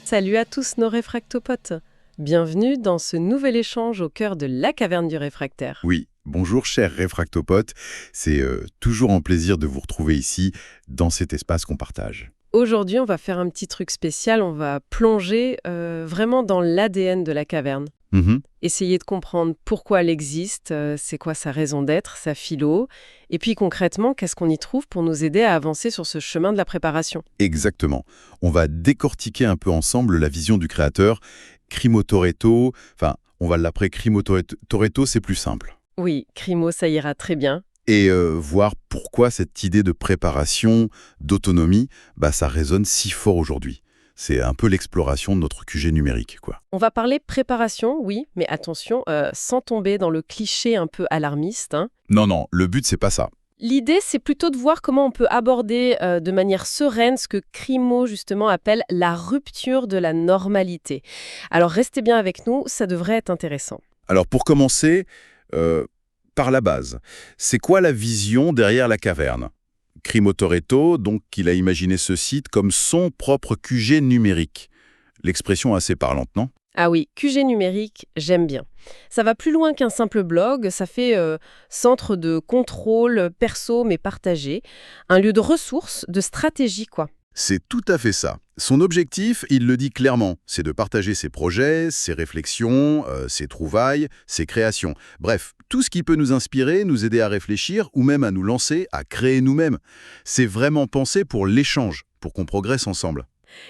Salut à tous nos réfractopotes. Bienvenue dans ce nouvel échange au cœur de la caverne du réfractaire. Oui, bonjour chers réfractopotes, c'est toujours un plaisir de vous retrouver ici, dans cet espace qu'on partage. Aujourd'hui, on va faire un petit truc spécial, on va plonger vraiment dans l'ADN de la caverne. Mhm. Essayer de comprendre pourquoi elle existe, c'est quoi sa raison d'être, sa philo, et puis concrètement, qu'est-ce qu'on y trouve pour nous aider à avancer sur ce chemin de la préparation. Exactement. On va décortiquer un peu ensemble la vision du créateur, Crimo Toretto, enfin, on va l'appeler Crimo Toretto, c'est plus simple. Oui, Crimo, ça ira très bien. Et voir pourquoi cette idée de préparation, d'autonomie, ça résonne si fort aujourd'hui. C'est un peu l'exploration de notre QG numérique, quoi. On va parler préparation, oui, mais attention, sans tomber dans le cliché un peu alarmiste, hein. Non, le but, c'est pas ça. L'idée, c'est plutôt de voir comment on peut aborder de manière sereine ce que Crimo, justement, appelle la rupture de la normalité. Alors, restez bien avec nous, ça devrait être intéressant. Alors, pour commencer, par la base, c'est quoi la vision derrière la caverne? Crimo Toretto, donc, il a imaginé ce site comme son propre QG numérique. L'expression assez parlante, non? Ah oui, QG numérique, j'aime bien. Ça va plus loin qu'un simple blog, ça fait centre de contrôle perso mais partagé, un lieu de ressources, de stratégie, quoi. C'est tout à fait ça. Son objectif, il le dit clairement, c'est de partager ses projets, ses réflexions, ses trouvailles, ses créations. Bref, tout ce qui peut nous inspirer, nous aider à réfléchir ou même à nous lancer, à créer nous-mêmes. C'est vraiment pensé pour l'échange, pour qu'on progresse ensemble.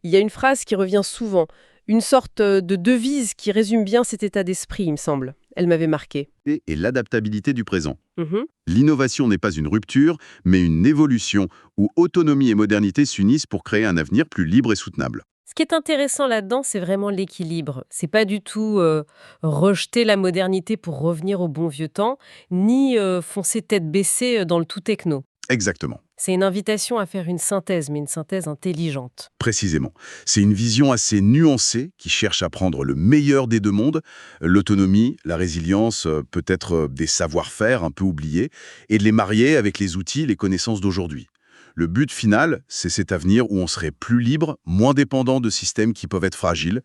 Il y a une phrase qui revient souvent, une sorte de devise qui résume bien cet état d'esprit, il me semble. Elle m'avait marqué. Et l'adaptabilité du présent. Mhm. L'innovation n'est pas une rupture, mais une évolution où autonomie et modernité s'unissent pour créer un avenir plus libre et soutenable. Ce qui est intéressant là-dedans, c'est vraiment l'équilibre. C'est pas du tout rejeter la modernité pour revenir au bon vieux temps, ni foncer tête baissée dans le tout techno. Exactement. C'est une invitation à faire une synthèse, mais une synthèse intelligente. Précisément. C'est une vision assez nuancée qui cherche à prendre le meilleur des deux mondes, l'autonomie, la résilience, peut-être des savoir-faire un peu oubliés, et de les marier avec les outils, les connaissances d'aujourd'hui. Le but final, c'est cet avenir où on serait plus libre, moins dépendant de systèmes qui peuvent être fragiles,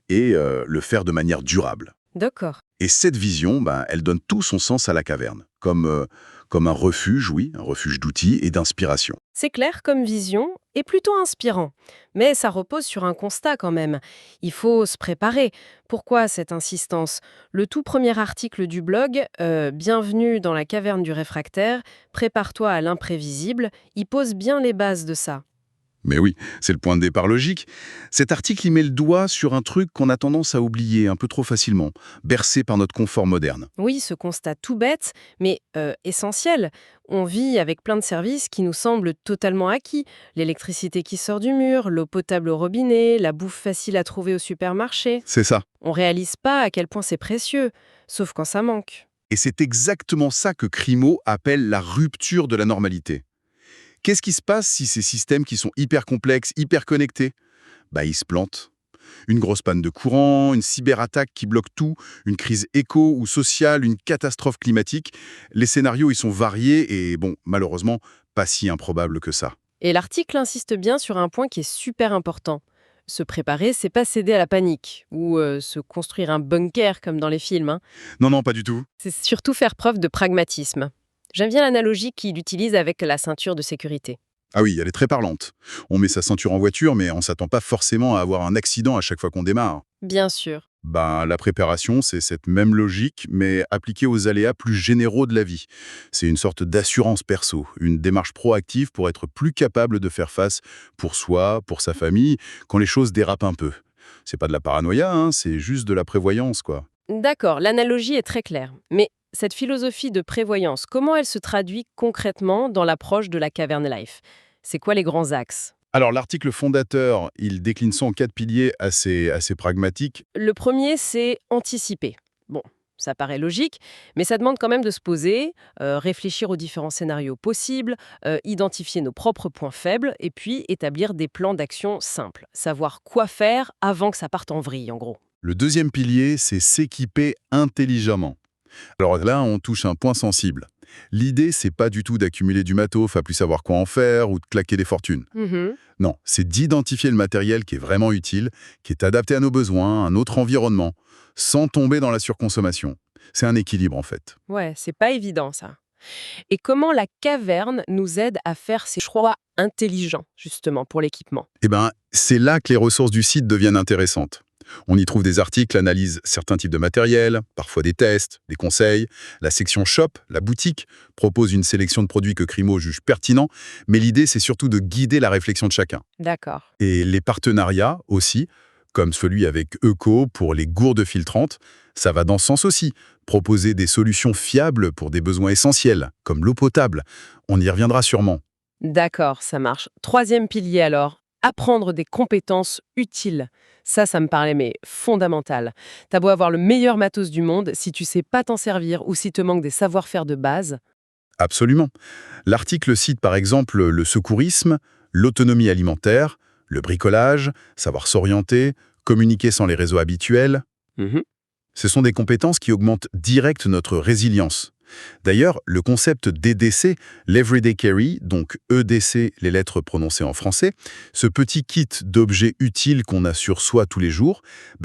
et le faire de manière durable. D'accord. Et cette vision, elle donne tout son sens à la caverne, comme un refuge, oui, un refuge d'outils et d'inspiration. C'est clair comme vision et plutôt inspirant. Mais ça repose sur un constat quand même. Il faut se préparer. Pourquoi cette insistance? Le tout premier article du blog, Bienvenue dans la caverne du réfractaire, prépare-toi à l'imprévisible, il pose bien les bases de ça. Mais oui, c'est le point de départ logique. Cet article y met le doigt sur un truc qu'on a tendance à oublier un peu trop facilement, bercé par notre confort moderne. Oui, ce constat tout bête, mais essentiel. On vit avec plein de services qui nous semblent totalement acquis. L'électricité qui sort du mur, l'eau potable au robinet, la bouffe facile à trouver au supermarché. C'est ça. On réalise pas à quel point c'est précieux, sauf quand ça manque. Et c'est exactement ça que Crimo appelle la rupture de la normalité. Qu'est-ce qui se passe si ces systèmes qui sont hyper complexes, hyper connectés, ils se plantent? Une grosse panne de courant, une cyberattaque qui bloque tout, une crise éco ou sociale, une catastrophe climatique. Les scénarios, ils sont variés et, malheureusement, pas si improbables que ça. Et l'article insiste bien sur un point qui est super important. Se préparer, c'est pas céder à la panique, ou se construire un bunker comme dans les films, hein. Non, pas du tout. C'est surtout faire preuve de pragmatisme. J'aime bien l'analogie qu'il utilise avec la ceinture de sécurité. Ah oui, elle est très parlante. On met sa ceinture en voiture, mais on s'attend pas forcément à avoir un accident à chaque fois qu'on démarre. Bien sûr. La préparation, c'est cette même logique, mais appliquée aux aléas plus généraux de la vie. C'est une sorte d'assurance perso, une démarche proactive pour être plus capable de faire face pour soi, pour sa famille, quand les choses dérapent un peu. C'est pas de la paranoïa, hein, c'est juste de la prévoyance, quoi. D'accord, l'analogie est très claire. Mais cette philosophie de prévoyance, comment elle se traduit concrètement dans l'approche de la Cavern Life? C'est quoi les grands axes? Alors, l'article fondateur, il décline ça en 4 piliers assez pragmatiques. Le premier, c'est anticiper. Bon, ça paraît logique, mais ça demande quand même de se poser, réfléchir aux différents scénarios possibles, identifier nos propres points faibles et puis établir des plans d'action simples. Savoir quoi faire avant que ça parte en vrille, en gros. Le deuxième pilier, c'est s'équiper intelligemment. Alors là, on touche un point sensible. L'idée, c'est pas du tout d'accumuler du matos, à plus savoir quoi en faire ou de claquer des fortunes. Mhm. Non, c'est d'identifier le matériel qui est vraiment utile, qui est adapté à nos besoins, à notre environnement, sans tomber dans la surconsommation. C'est un équilibre en fait. Ouais, c'est pas évident ça. Et comment la caverne nous aide à faire ces choix intelligents, justement, pour l'équipement? Eh ben, c'est là que les ressources du site deviennent intéressantes. On y trouve des articles, analysent certains types de matériel, parfois des tests, des conseils. La section Shop, la boutique, propose une sélection de produits que Crimo juge pertinents, mais l'idée, c'est surtout de guider la réflexion de chacun. D'accord. Et les partenariats aussi, comme celui avec Eco pour les gourdes filtrantes, ça va dans ce sens aussi. Proposer des solutions fiables pour des besoins essentiels, comme l'eau potable. On y reviendra sûrement. D'accord, ça marche. Troisième pilier alors, apprendre des compétences utiles. Ça me paraît mais fondamental. T'as beau avoir le meilleur matos du monde, si tu sais pas t'en servir ou si te manque des savoir-faire de base. Absolument. L'article cite par exemple le secourisme, l'autonomie alimentaire, le bricolage, savoir s'orienter, communiquer sans les réseaux habituels. Mhm. Ce sont des compétences qui augmentent direct notre résilience. D'ailleurs, le concept d'EDC, l'Everyday Carry, donc EDC, les lettres prononcées en français, ce petit kit d'objets utiles qu'on a sur soi tous les jours,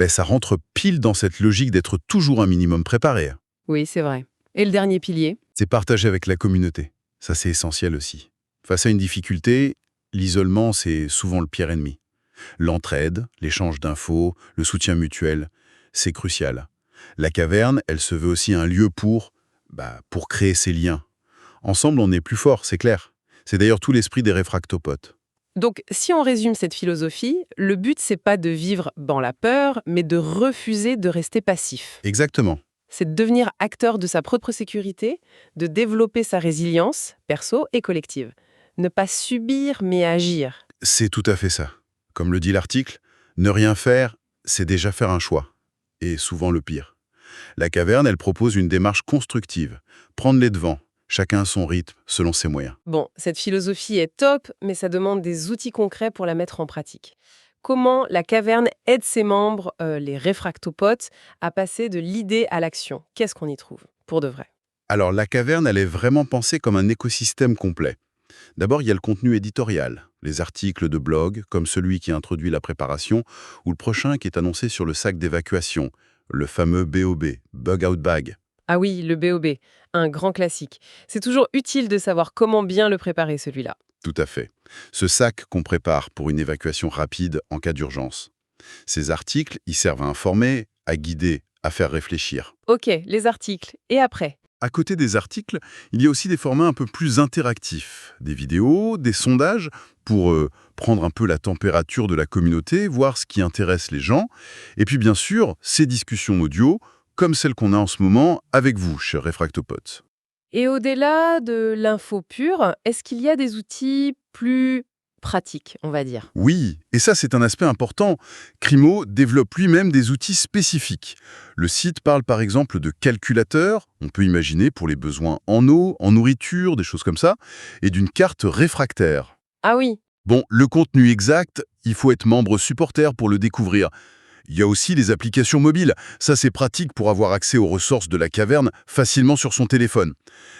ça rentre pile dans cette logique d'être toujours un minimum préparé. Oui, c'est vrai. Et le dernier pilier? C'est partager avec la communauté. Ça, c'est essentiel aussi. Face à une difficulté, l'isolement, c'est souvent le pire ennemi. L'entraide, l'échange d'infos, le soutien mutuel, c'est crucial. La caverne, elle se veut aussi un lieu pour créer ces liens. Ensemble, on est plus fort, c'est clair. C'est d'ailleurs tout l'esprit des réfractopotes. Donc, si on résume cette philosophie, le but, c'est pas de vivre dans la peur, mais de refuser de rester passif. Exactement. C'est de devenir acteur de sa propre sécurité, de développer sa résilience, perso et collective. Ne pas subir, mais agir. C'est tout à fait ça. Comme le dit l'article, ne rien faire, c'est déjà faire un choix. Et souvent le pire. La caverne, elle propose une démarche constructive. Prendre les devants, chacun à son rythme, selon ses moyens. Bon, cette philosophie est top, mais ça demande des outils concrets pour la mettre en pratique. Comment la caverne aide ses membres, les réfractopotes, à passer de l'idée à l'action? Qu'est-ce qu'on y trouve, pour de vrai? Alors la caverne, elle est vraiment pensée comme un écosystème complet. D'abord, il y a le contenu éditorial, les articles de blog, comme celui qui introduit la préparation, ou le prochain qui est annoncé sur le sac d'évacuation, le fameux BOB, Bug Out Bag. Ah oui, le BOB, un grand classique. C'est toujours utile de savoir comment bien le préparer, celui-là. Tout à fait. Ce sac qu'on prépare pour une évacuation rapide en cas d'urgence. Ces articles, ils servent à informer, à guider, à faire réfléchir. Ok, les articles. Et après? À côté des articles, il y a aussi des formats un peu plus interactifs, des vidéos, des sondages pour prendre un peu la température de la communauté, voir ce qui intéresse les gens, et puis bien sûr, ces discussions audio, comme celle qu'on a en ce moment avec vous, chers réfractopotes. Et au-delà de l'info pure, est-ce qu'il y a des outils plus pratiques, on va dire? Oui, et ça c'est un aspect important. Crimo développe lui-même des outils spécifiques. Le site parle par exemple de calculateurs, on peut imaginer pour les besoins en eau, en nourriture, des choses comme ça, et d'une carte réfractaire. Ah oui, Bon, le contenu exact, il faut être membre supporter pour le découvrir. Il y a aussi les applications mobiles. Ça, c'est pratique pour avoir accès aux ressources de la caverne facilement sur son téléphone.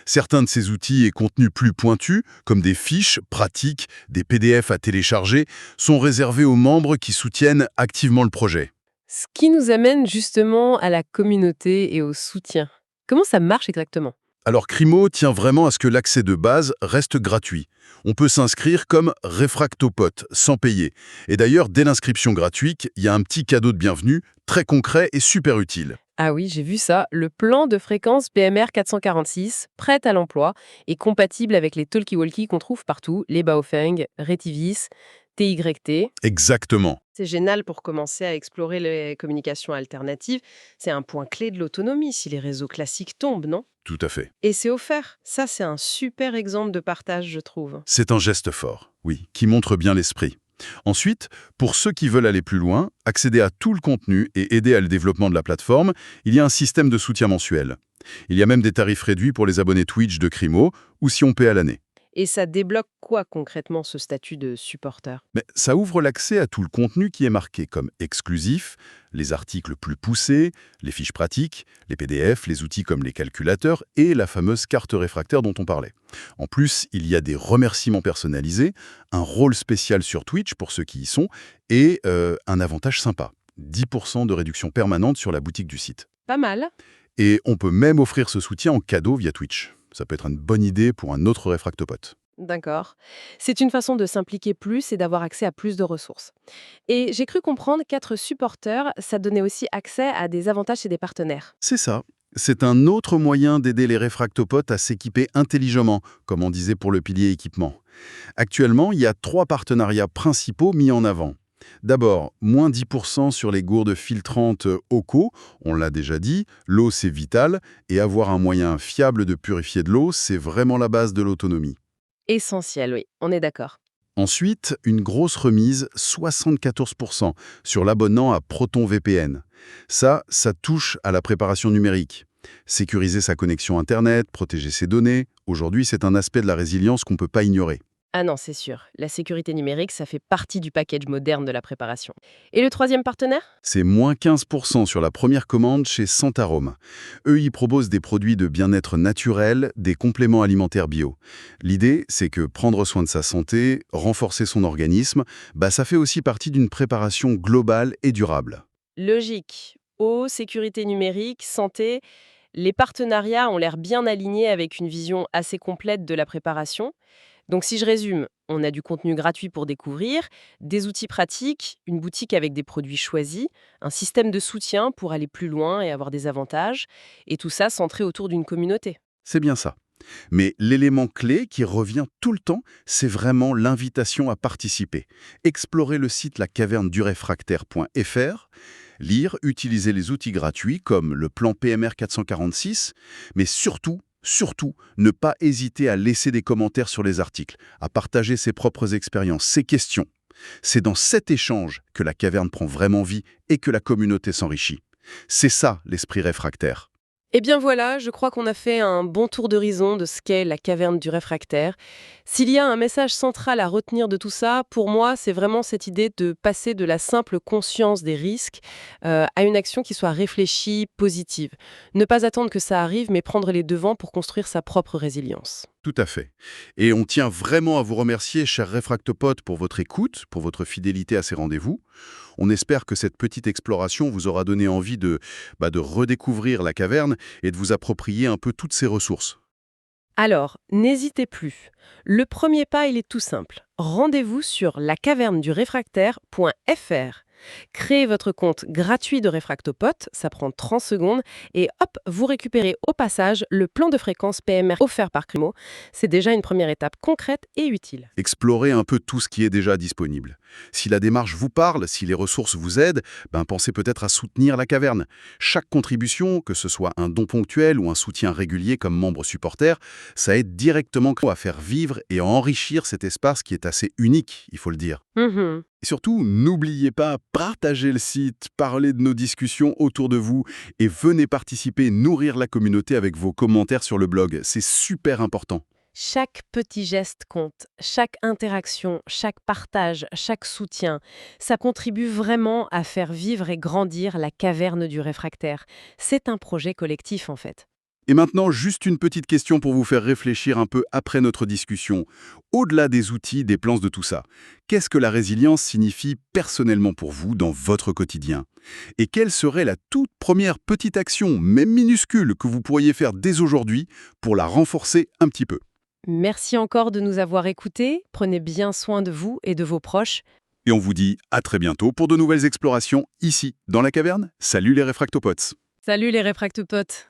Certains de ces outils et contenus plus pointus, comme des fiches pratiques, des PDF à télécharger, sont réservés aux membres qui soutiennent activement le projet. ce qui nous amène justement à la communauté et au soutien. Comment ça marche exactement? Alors Crimo tient vraiment à ce que l'accès de base reste gratuit. On peut s'inscrire comme réfractopote, sans payer. Et d'ailleurs, dès l'inscription gratuite, il y a un petit cadeau de bienvenue, très concret et super utile. Ah oui, j'ai vu ça. Le plan de fréquence PMR 446, prêt à l'emploi, est compatible avec les talkie-walkie qu'on trouve partout, les Baofeng, Retivis, TYT. Exactement. C'est génial pour commencer à explorer les communications alternatives. C'est un point clé de l'autonomie si les réseaux classiques tombent, non? Tout à fait. Et c'est offert. Ça, c'est un super exemple de partage, je trouve. C'est un geste fort, oui, qui montre bien l'esprit. Ensuite, pour ceux qui veulent aller plus loin, accéder à tout le contenu et aider à le développement de la plateforme, il y a un système de soutien mensuel. Il y a même des tarifs réduits pour les abonnés Twitch de Crimo ou si on paie à l'année. Et ça débloque quoi concrètement ce statut de supporter? Mais ça ouvre l'accès à tout le contenu qui est marqué comme exclusif, les articles plus poussés, les fiches pratiques, les PDF, les outils comme les calculateurs et la fameuse carte réfractaire dont on parlait. En plus, il y a des remerciements personnalisés, un rôle spécial sur Twitch pour ceux qui y sont et un avantage sympa, 10% de réduction permanente sur la boutique du site. Pas mal. Et on peut même offrir ce soutien en cadeau via Twitch. Ça peut être une bonne idée pour un autre réfractopote. D'accord. C'est une façon de s'impliquer plus et d'avoir accès à plus de ressources. Et j'ai cru comprendre qu'être supporter, ça donnait aussi accès à des avantages chez des partenaires. C'est ça. C'est un autre moyen d'aider les réfractopotes à s'équiper intelligemment, comme on disait pour le pilier équipement. Actuellement, il y a 3 partenariats principaux mis en avant. D'abord, moins 10% sur les gourdes filtrantes OCO, on l'a déjà dit, l'eau c'est vital, et avoir un moyen fiable de purifier de l'eau, c'est vraiment la base de l'autonomie. Essentiel, oui, on est d'accord. Ensuite, une grosse remise, 74%, sur l'abonnement à Proton VPN. Ça touche à la préparation numérique. Sécuriser sa connexion Internet, protéger ses données, aujourd'hui c'est un aspect de la résilience qu'on ne peut pas ignorer. Ah non, c'est sûr. La sécurité numérique, ça fait partie du package moderne de la préparation. Et le troisième partenaire? C'est moins 15% sur la première commande chez Santarome. Eux, ils proposent des produits de bien-être naturel, des compléments alimentaires bio. L'idée, c'est que prendre soin de sa santé, renforcer son organisme, ça fait aussi partie d'une préparation globale et durable. Logique. Eau, sécurité numérique, santé. Les partenariats ont l'air bien alignés avec une vision assez complète de la préparation. Donc si je résume, on a du contenu gratuit pour découvrir, des outils pratiques, une boutique avec des produits choisis, un système de soutien pour aller plus loin et avoir des avantages, et tout ça centré autour d'une communauté. C'est bien ça. Mais l'élément clé qui revient tout le temps, c'est vraiment l'invitation à participer. Explorer le site lacaverneduréfractaire.fr, lire, utiliser les outils gratuits comme le plan PMR 446, mais surtout, ne pas hésiter à laisser des commentaires sur les articles, à partager ses propres expériences, ses questions. C'est dans cet échange que la caverne prend vraiment vie et que la communauté s'enrichit. C'est ça l'esprit réfractaire. Eh bien voilà, je crois qu'on a fait un bon tour d'horizon de ce qu'est la caverne du réfractaire. S'il y a un message central à retenir de tout ça, pour moi, c'est vraiment cette idée de passer de la simple conscience des risques à une action qui soit réfléchie, positive. Ne pas attendre que ça arrive, mais prendre les devants pour construire sa propre résilience. Tout à fait. Et on tient vraiment à vous remercier, chers réfractopodes, pour votre écoute, pour votre fidélité à ces rendez-vous. On espère que cette petite exploration vous aura donné envie de redécouvrir la caverne et de vous approprier un peu toutes ces ressources. Alors, n'hésitez plus. Le premier pas, il est tout simple. Rendez-vous sur lacaverneduréfractaire.fr. Créez votre compte gratuit de Réfractopote, ça prend 30 secondes, et hop, vous récupérez au passage le plan de fréquence PMR offert par Crimo. C'est déjà une première étape concrète et utile. Explorez un peu tout ce qui est déjà disponible. Si la démarche vous parle, si les ressources vous aident, pensez peut-être à soutenir la caverne. Chaque contribution, que ce soit un don ponctuel ou un soutien régulier comme membre supporter, ça aide directement à faire vivre et à enrichir cet espace qui est assez unique, il faut le dire. Mhm. Et surtout, n'oubliez pas, partagez le site, parlez de nos discussions autour de vous et venez participer, nourrir la communauté avec vos commentaires sur le blog. C'est super important. Chaque petit geste compte, chaque interaction, chaque partage, chaque soutien. Ça contribue vraiment à faire vivre et grandir la caverne du réfractaire. C'est un projet collectif en fait. Et maintenant, juste une petite question pour vous faire réfléchir un peu après notre discussion. Au-delà des outils, des plans de tout ça, qu'est-ce que la résilience signifie personnellement pour vous dans votre quotidien? Et quelle serait la toute première petite action, même minuscule, que vous pourriez faire dès aujourd'hui pour la renforcer un petit peu? Merci encore de nous avoir écoutés. Prenez bien soin de vous et de vos proches. Et on vous dit à très bientôt pour de nouvelles explorations ici, dans la caverne. Salut les réfractopotes! Salut les réfractopotes!